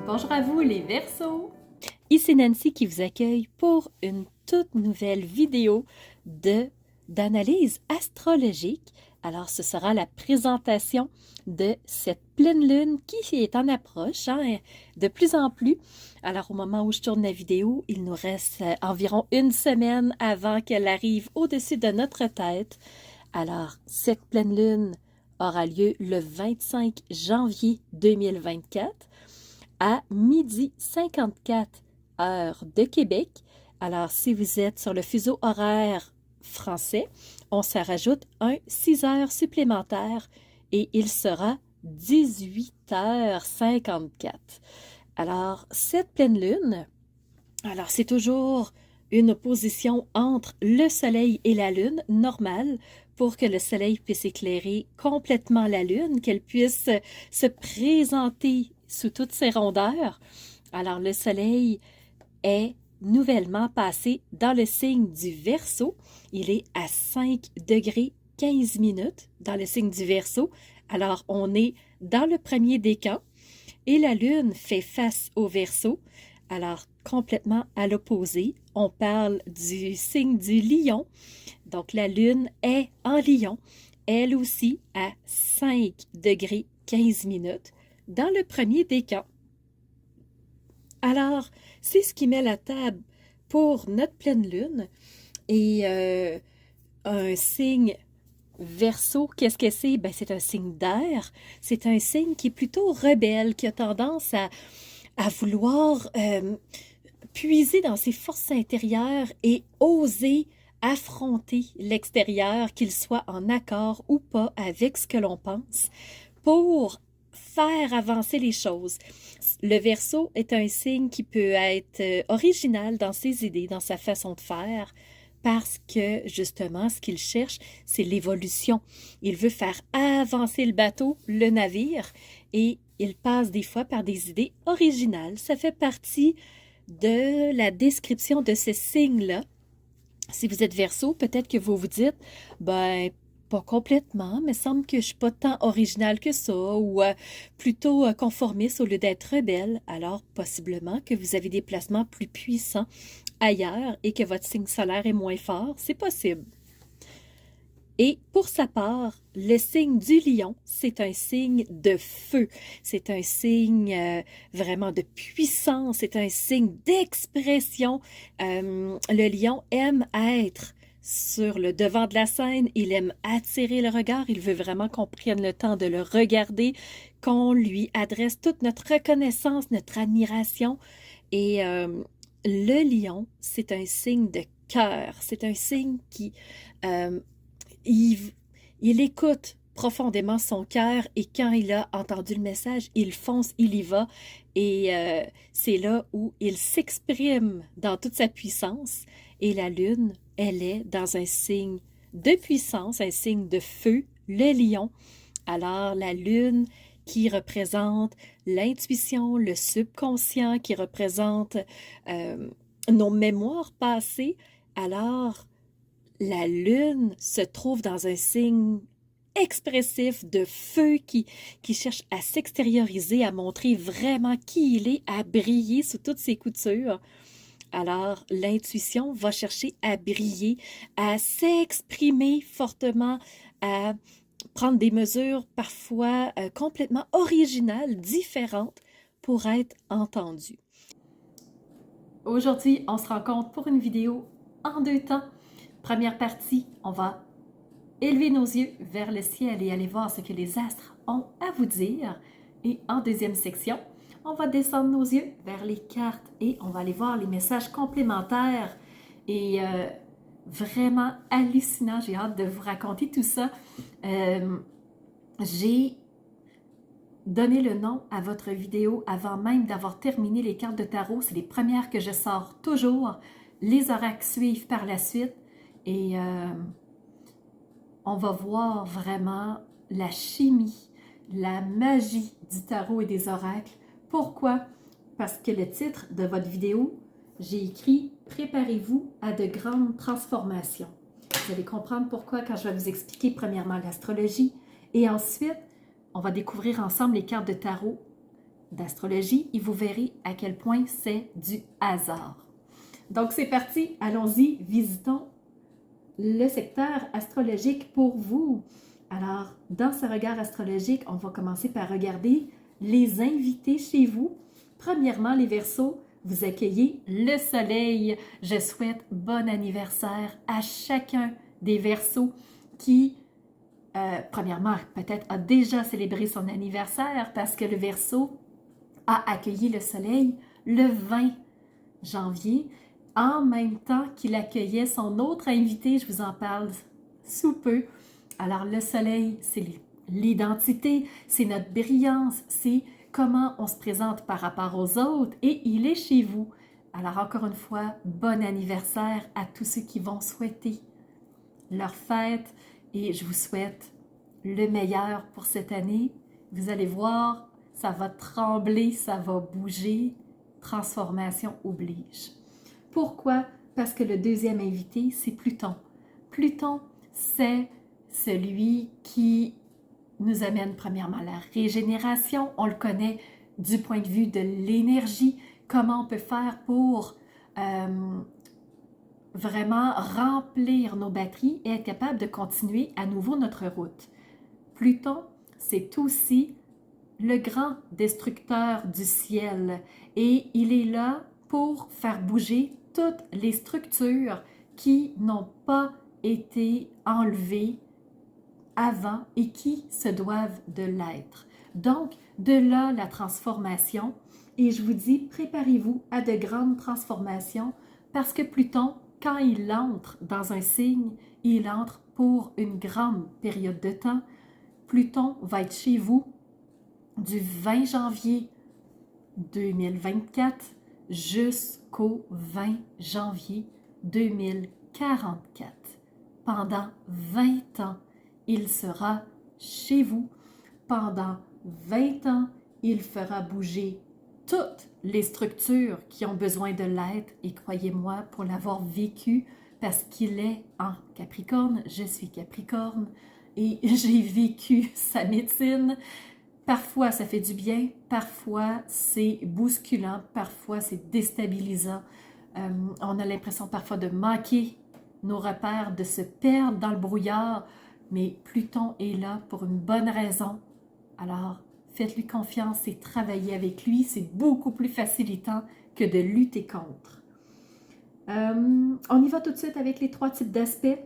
Bonjour à vous les Verseaux! Ici Nancy qui vous accueille pour une toute nouvelle vidéo d'analyse astrologique. Alors, ce sera la présentation de cette pleine lune qui est en approche, de plus en plus. Alors, au moment où je tourne la vidéo, il nous reste environ une semaine avant qu'elle arrive au-dessus de notre tête. Alors, cette pleine lune aura lieu le 25 janvier 2024 à 12h54 heure de Québec. Alors, si vous êtes sur le fuseau horaire français, on se rajoute un 6 heures supplémentaires et il sera 18h54. Alors, cette pleine lune, alors c'est toujours une opposition entre le soleil et la lune, normale, pour que le soleil puisse éclairer complètement la lune, qu'elle puisse se présenter sous toutes ses rondeurs. Alors, le soleil est nouvellement passé dans le signe du Verseau. Il est à 5 degrés 15 minutes dans le signe du Verseau. Alors, on est dans le premier décan et la lune fait face au Verseau. Alors, complètement à l'opposé, on parle du signe du Lion. Donc, la lune est en Lion, elle aussi à 5 degrés 15 minutes dans le premier décan. Alors, c'est ce qui met la table pour notre pleine lune. Et un signe Verseau, qu'est-ce que c'est? Ben, c'est un signe d'air. C'est un signe qui est plutôt rebelle, qui a tendance à vouloir puiser dans ses forces intérieures et oser affronter l'extérieur, qu'il soit en accord ou pas avec ce que l'on pense, pour faire avancer les choses. Le Verseau est un signe qui peut être original dans ses idées, dans sa façon de faire, parce que justement, ce qu'il cherche, c'est l'évolution. Il veut faire avancer le bateau, le navire, et il passe des fois par des idées originales. Ça fait partie de la description de ce signe-là. Si vous êtes Verseau, peut-être que vous vous dites, ben, pas complètement, mais semble que je suis pas tant originale que ça, ou plutôt conformiste au lieu d'être rebelle. Alors, possiblement que vous avez des placements plus puissants ailleurs et que votre signe solaire est moins fort, c'est possible. Et pour sa part, le signe du lion, c'est un signe de feu, c'est un signe vraiment de puissance, c'est un signe d'expression. Le lion aime être sur le devant de la scène, il aime attirer le regard, il veut vraiment qu'on prenne le temps de le regarder, qu'on lui adresse toute notre reconnaissance, notre admiration. Et le lion, c'est un signe de cœur, c'est un signe qui... il, il écoute profondément son cœur et quand il a entendu le message, il fonce, il y va et c'est là où il s'exprime dans toute sa puissance et la lune, elle est dans un signe de puissance, un signe de feu, le lion. Alors la lune qui représente l'intuition, le subconscient, qui représente nos mémoires passées, alors la lune se trouve dans un signe expressif de feu qui cherche à s'extérioriser, à montrer vraiment qui il est, à briller sous toutes ses coutures. Alors, l'intuition va chercher à briller, à s'exprimer fortement, à prendre des mesures parfois complètement originales, différentes, pour être entendue. Aujourd'hui, on se rencontre pour une vidéo en deux temps. Première partie, on va élever nos yeux vers le ciel et aller voir ce que les astres ont à vous dire. Et en deuxième section, on va descendre nos yeux vers les cartes et on va aller voir les messages complémentaires. Et vraiment hallucinant, j'ai hâte de vous raconter tout ça. J'ai donné le nom à votre vidéo avant même d'avoir terminé les cartes de tarot. C'est les premières que je sors toujours. Les oracles suivent par la suite. Et on va voir vraiment la chimie, la magie du tarot et des oracles. Pourquoi? Parce que le titre de votre vidéo, j'ai écrit « Préparez-vous à de grandes transformations ». Vous allez comprendre pourquoi quand je vais vous expliquer premièrement l'astrologie et ensuite on va découvrir ensemble les cartes de tarot d'astrologie et vous verrez à quel point c'est du hasard. Donc c'est parti, allons-y, visitons le secteur astrologique pour vous. Alors, dans ce regard astrologique, on va commencer par regarder les invités chez vous. Premièrement, les Verseaux, vous accueillez le soleil. Je souhaite bon anniversaire à chacun des Verseaux qui, premièrement, peut-être a déjà célébré son anniversaire parce que le Verseau a accueilli le soleil le 20 janvier, en même temps qu'il accueillait son autre invité, je vous en parle sous peu. Alors le soleil, c'est l'identité, c'est notre brillance, c'est comment on se présente par rapport aux autres et il est chez vous. Alors encore une fois, bon anniversaire à tous ceux qui vont souhaiter leur fête et je vous souhaite le meilleur pour cette année. Vous allez voir, ça va trembler, ça va bouger, transformation oblige. Pourquoi? Parce que le deuxième invité, c'est Pluton. Pluton, c'est celui qui nous amène premièrement à la régénération. On le connaît du point de vue de l'énergie, comment on peut faire pour vraiment remplir nos batteries et être capable de continuer à nouveau notre route. Pluton, c'est aussi le grand destructeur du ciel et il est là pour faire bouger toutes les structures qui n'ont pas été enlevées avant et qui se doivent de l'être. Donc, de là la transformation et je vous dis, préparez-vous à de grandes transformations parce que Pluton, quand il entre dans un signe, il entre pour une grande période de temps. Pluton va être chez vous du 20 janvier 2024 jusqu'au 20 janvier 2044. Pendant 20 ans, il sera chez vous. Pendant 20 ans, il fera bouger toutes les structures qui ont besoin de l'être. Et croyez-moi, pour l'avoir vécu, parce qu'il est en Capricorne, je suis Capricorne, et j'ai vécu sa médecine. Parfois, ça fait du bien, parfois, c'est bousculant, parfois, c'est déstabilisant. On a l'impression parfois de manquer nos repères, de se perdre dans le brouillard, mais Pluton est là pour une bonne raison. Alors, faites-lui confiance et travaillez avec lui, c'est beaucoup plus facilitant que de lutter contre. On y va tout de suite avec les 3 types d'aspects.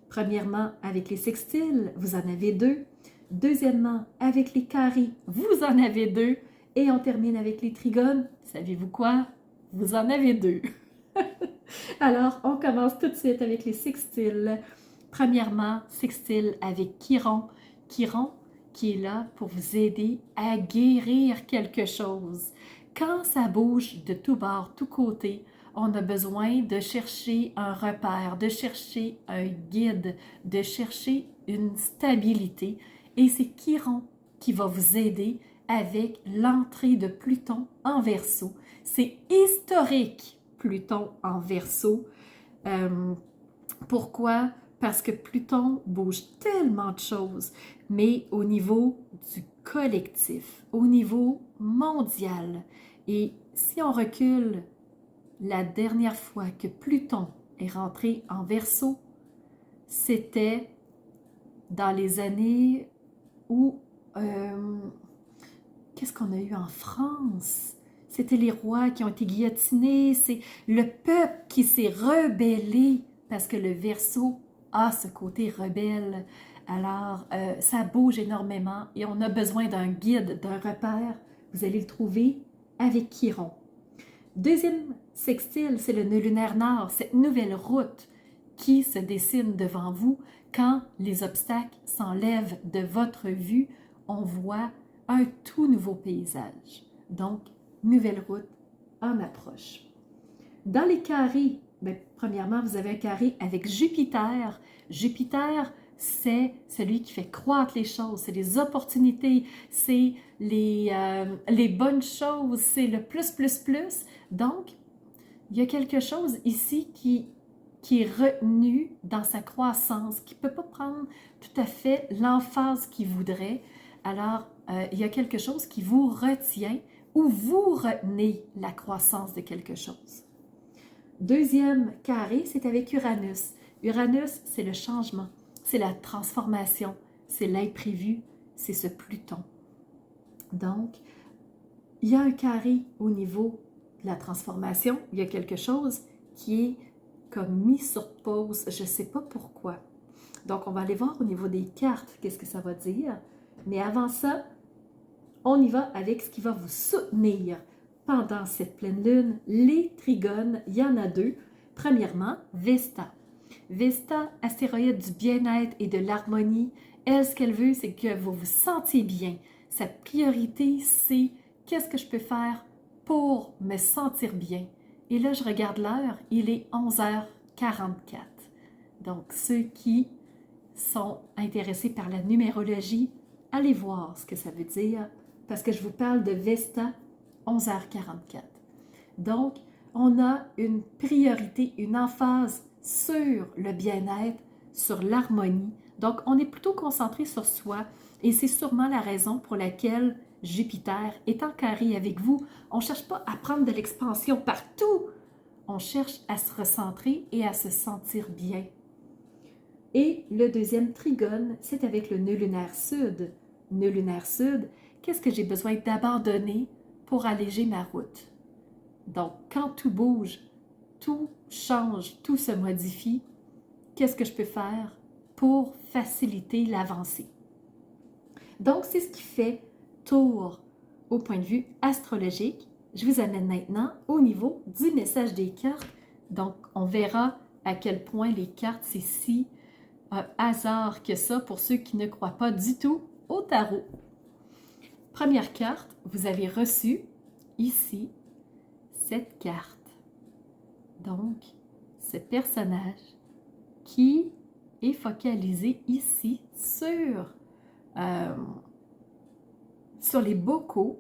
Premièrement, avec les sextiles, vous en avez 2. Deuxièmement, avec les carrés, vous en avez 2. Et on termine avec les trigones. Savez-vous quoi? Vous en avez 2. Alors, on commence tout de suite avec les sextiles. Premièrement, sextile avec Chiron. Chiron qui est là pour vous aider à guérir quelque chose. Quand ça bouge de tous bords, tous côtés, on a besoin de chercher un repère, de chercher un guide, de chercher une stabilité. Et c'est Chiron qui va vous aider avec l'entrée de Pluton en Verseau. C'est historique, Pluton en Verseau. Pourquoi? Parce que Pluton bouge tellement de choses, mais au niveau du collectif, au niveau mondial. Et si on recule la dernière fois que Pluton est rentré en Verseau, c'était dans les années où... qu'est-ce qu'on a eu en France? C'était les rois qui ont été guillotinés, c'est le peuple qui s'est rebellé parce que le Verseau a ce côté rebelle. Alors, ça bouge énormément et on a besoin d'un guide, d'un repère. Vous allez le trouver avec Chiron. Deuxième sextile, c'est le nœud lunaire nord, cette nouvelle route qui se dessine devant vous. Quand les obstacles s'enlèvent de votre vue, on voit un tout nouveau paysage. Donc, nouvelle route en approche. Dans les carrés, bien, premièrement, vous avez un carré avec Jupiter. Jupiter, c'est celui qui fait croître les choses, c'est les opportunités, c'est les bonnes choses, c'est le plus, plus, plus. Donc, il y a quelque chose ici qui est retenu dans sa croissance, qui ne peut pas prendre tout à fait l'emphase qu'il voudrait. Alors, il y a quelque chose qui vous retient ou vous retenez la croissance de quelque chose. Deuxième carré, c'est avec Uranus. Uranus, c'est le changement, c'est la transformation, c'est l'imprévu, c'est ce Pluton. Donc, il y a un carré au niveau de la transformation, il y a quelque chose qui est comme mis sur pause, je ne sais pas pourquoi. Donc, on va aller voir au niveau des cartes qu'est-ce que ça va dire. Mais avant ça, on y va avec ce qui va vous soutenir pendant cette pleine lune. Les trigones, il y en a deux. Premièrement, Vesta. Vesta, astéroïde du bien-être et de l'harmonie. Elle, ce qu'elle veut, c'est que vous vous sentiez bien. Sa priorité, c'est qu'est-ce que je peux faire pour me sentir bien. Et là, je regarde l'heure, il est 11h44. Donc, ceux qui sont intéressés par la numérologie, allez voir ce que ça veut dire, parce que je vous parle de Vesta, 11h44. Donc, on a une priorité, une emphase sur le bien-être, sur l'harmonie. Donc, on est plutôt concentré sur soi et c'est sûrement la raison pour laquelle Jupiter est en carré avec vous. On ne cherche pas à prendre de l'expansion partout. On cherche à se recentrer et à se sentir bien. Et le deuxième trigone, c'est avec le nœud lunaire sud. Nœud lunaire sud, qu'est-ce que j'ai besoin d'abandonner pour alléger ma route? Donc, quand tout bouge, tout change, tout se modifie, qu'est-ce que je peux faire pour faciliter l'avancée? Donc, c'est ce qui fait tour au point de vue astrologique. Je vous amène maintenant au niveau du message des cartes. Donc, on verra à quel point les cartes, c'est si hasard que ça pour ceux qui ne croient pas du tout au tarot. Première carte, vous avez reçu ici cette carte. Donc, ce personnage qui est focalisé ici sur les bocaux.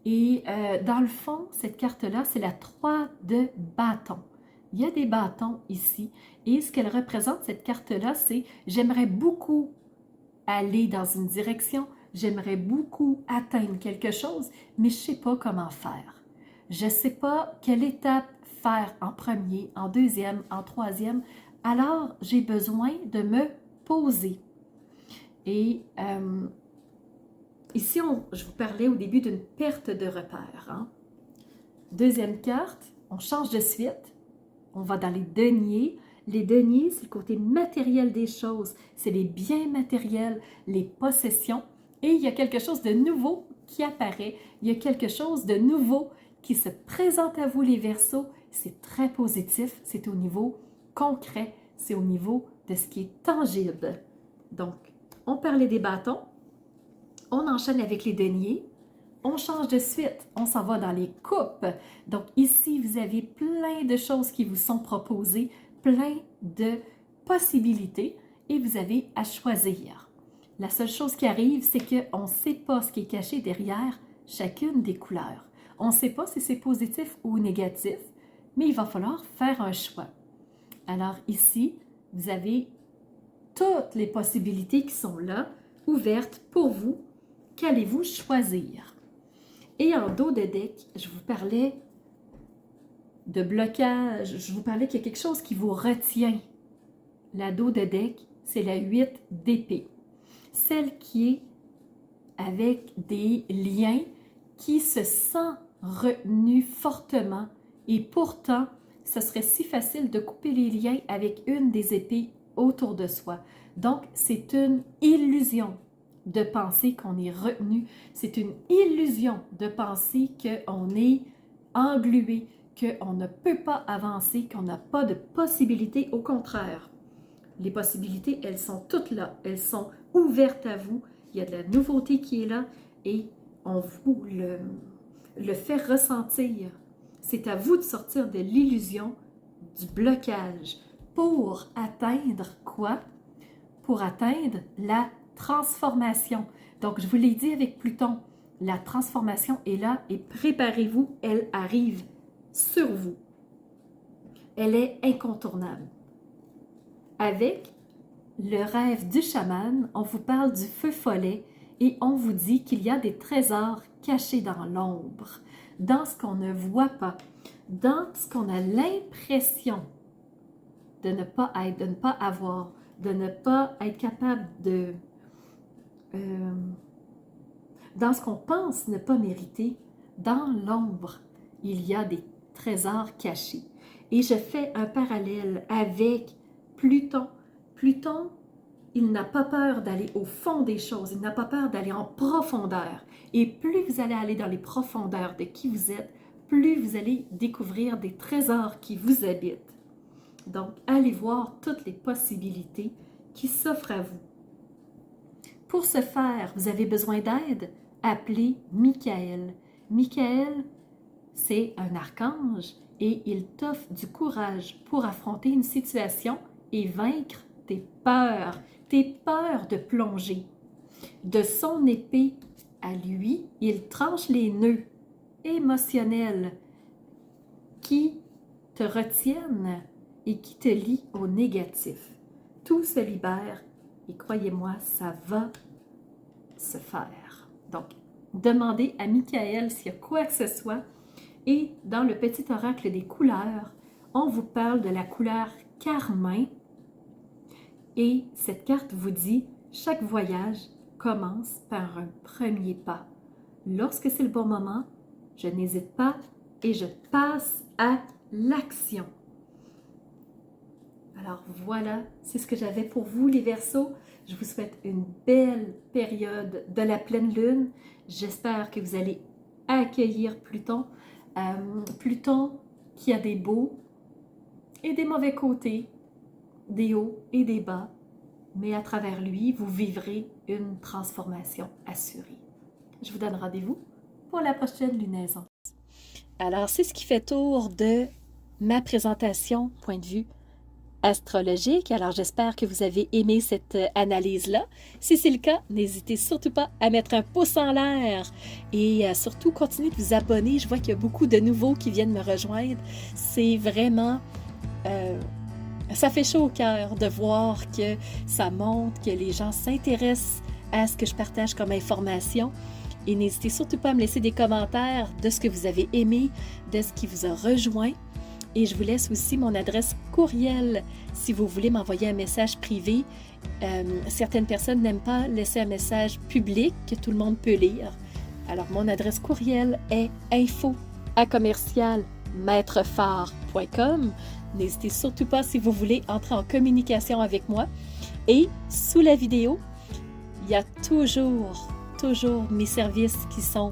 Et dans le fond, cette carte-là, c'est la 3 de bâton. Il y a des bâtons ici. Et ce qu'elle représente, cette carte-là, c'est j'aimerais beaucoup aller dans une direction, j'aimerais beaucoup atteindre quelque chose, mais je ne sais pas comment faire. Je ne sais pas quelle étape faire en premier, en deuxième, en troisième. Alors, j'ai besoin de me poser. Et ici, je vous parlais au début d'une perte de repère. Hein? Deuxième carte, on change de suite. On va dans les deniers. Les deniers, c'est le côté matériel des choses. C'est les biens matériels, les possessions. Et il y a quelque chose de nouveau qui apparaît. Il y a quelque chose de nouveau qui se présente à vous, les Verseaux. C'est très positif. C'est au niveau concret. C'est au niveau de ce qui est tangible. Donc, on parlait des bâtons. On enchaîne avec les deniers. On change de suite, on s'en va dans les coupes. Donc ici, vous avez plein de choses qui vous sont proposées, plein de possibilités et vous avez à choisir. La seule chose qui arrive, c'est qu'on ne sait pas ce qui est caché derrière chacune des couleurs. On ne sait pas si c'est positif ou négatif, mais il va falloir faire un choix. Alors ici, vous avez toutes les possibilités qui sont là, ouvertes pour vous. Qu'allez-vous choisir? Et en dos de deck, je vous parlais de blocage, je vous parlais qu'il y a quelque chose qui vous retient. La dos de deck, c'est la 8 d'épée. Celle qui est avec des liens qui se sent retenue fortement et pourtant, ce serait si facile de couper les liens avec une des épées autour de soi. Donc, c'est une illusion de penser qu'on est retenu. C'est une illusion de penser qu'on est englué, qu'on ne peut pas avancer, qu'on n'a pas de possibilités. Au contraire, les possibilités, elles sont toutes là. Elles sont ouvertes à vous. Il y a de la nouveauté qui est là et on vous le fait ressentir. C'est à vous de sortir de l'illusion du blocage pour atteindre quoi? Pour atteindre la transformation. Donc, je vous l'ai dit avec Pluton, la transformation est là et préparez-vous, elle arrive sur vous. Elle est incontournable. Avec le rêve du chaman, on vous parle du feu follet et on vous dit qu'il y a des trésors cachés dans l'ombre, dans ce qu'on ne voit pas, dans ce qu'on a l'impression de ne pas être, de ne pas avoir, de ne pas être capable de... dans ce qu'on pense ne pas mériter, dans l'ombre, il y a des trésors cachés. Et je fais un parallèle avec Pluton. Pluton, il n'a pas peur d'aller au fond des choses, il n'a pas peur d'aller en profondeur. Et plus vous allez aller dans les profondeurs de qui vous êtes, plus vous allez découvrir des trésors qui vous habitent. Donc, allez voir toutes les possibilités qui s'offrent à vous. Pour ce faire, vous avez besoin d'aide? Appelez Michael. Michael, c'est un archange et il t'offre du courage pour affronter une situation et vaincre tes peurs de plonger. De son épée à lui, il tranche les nœuds émotionnels qui te retiennent et qui te lient au négatif. Tout se libère et croyez-moi, ça va se faire. Donc, demandez à Michael s'il y a quoi que ce soit. Et dans le petit oracle des couleurs, on vous parle de la couleur carmin. Et cette carte vous dit, chaque voyage commence par un premier pas. Lorsque c'est le bon moment, je n'hésite pas et je passe à l'action. Alors voilà, c'est ce que j'avais pour vous les Verseaux. Je vous souhaite une belle période de la pleine lune. J'espère que vous allez accueillir Pluton. Pluton qui a des beaux et des mauvais côtés, des hauts et des bas, mais à travers lui, vous vivrez une transformation assurée. Je vous donne rendez-vous pour la prochaine lunaison. Alors, c'est ce qui fait tour de ma présentation, point de vue astrologique. Alors, j'espère que vous avez aimé cette analyse-là. Si c'est le cas, n'hésitez surtout pas à mettre un pouce en l'air et surtout continuez de vous abonner. Je vois qu'il y a beaucoup de nouveaux qui viennent me rejoindre. C'est vraiment... ça fait chaud au cœur de voir que ça montre, que les gens s'intéressent à ce que je partage comme information. Et n'hésitez surtout pas à me laisser des commentaires de ce que vous avez aimé, de ce qui vous a rejoint. Et je vous laisse aussi mon adresse courriel si vous voulez m'envoyer un message privé. Certaines personnes n'aiment pas laisser un message public que tout le monde peut lire. Alors, mon adresse courriel est info@commercialmaitrefort.com. N'hésitez surtout pas si vous voulez entrer en communication avec moi. Et sous la vidéo, il y a toujours mes services qui sont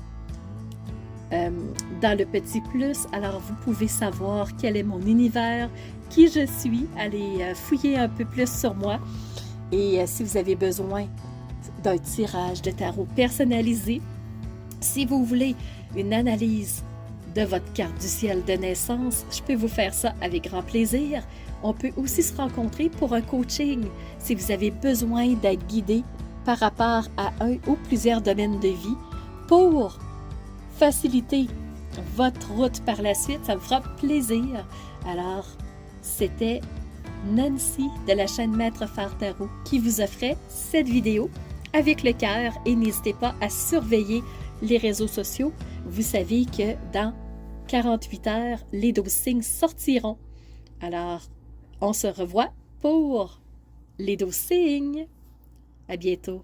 dans le petit plus. Alors, vous pouvez savoir quel est mon univers, qui je suis. Allez fouiller un peu plus sur moi. Et si vous avez besoin d'un tirage de tarot personnalisé, si vous voulez une analyse de votre carte du ciel de naissance, je peux vous faire ça avec grand plaisir. On peut aussi se rencontrer pour un coaching si vous avez besoin d'être guidé par rapport à un ou plusieurs domaines de vie pour faciliter votre route par la suite. Ça me fera plaisir. Alors, c'était Nancy de la chaîne Maître Phare Tarot qui vous offrait cette vidéo avec le cœur et n'hésitez pas à surveiller les réseaux sociaux. Vous savez que dans 48 heures, les 12 signes sortiront. Alors, on se revoit pour les 12 signes. À bientôt.